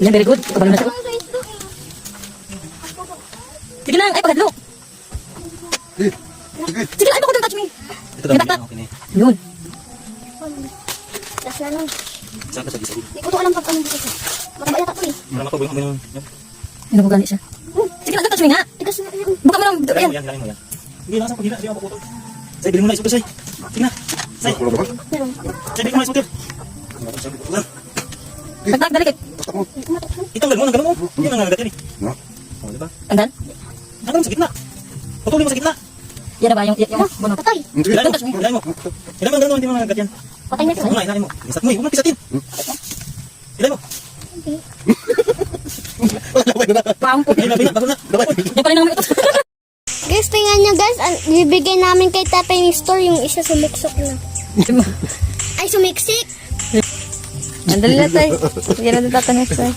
Yan, very good. Kabalo na siya. Sige lang, ay pagadlo. Sige lang, ay bako, don't touch me. Ito daw, okay na. Yun. Tas na lang. Saan ka sabi-sabi? Hindi ko to alam pag anong dito. Mataba yata to eh. Marama ko, buhay mo. Ano gani siya? Sige lang, don't touch me nga. Tigas na yun. Baka mo lang. Galing mo yan, galing mo yan. Hindi, nakasang paghila, hindi ako puputol. Say, bilhin mo na isuto, Say. Sige na. Say, Meron. Say, bilhin mo na isuto. Tagtag, dali kay. Itanggal mo, nanggalan mo. Hindi na nangagat yan eh. O, diba? Tanggal? Tanggal mo sa gitna. Putulin mo sa gitna. Yan na ba yung bunot? Patay. Hilahin mo, hilahin mo. Hilahin mo, ganun, hindi mo nangagat yan. Patay na ito. Una, hilahin mo. Isat mo eh, huwag mo pisatin. Hilahin mo. Paong po. Ay, labi na, bago na. Yan pala namin ito. Guys, tingnan nyo guys. Bibigay namin kay Tatay ni Store yung isa sumiksok na. Ay, sumiksik. Andali na tayo. Yan na dito tatanong sa.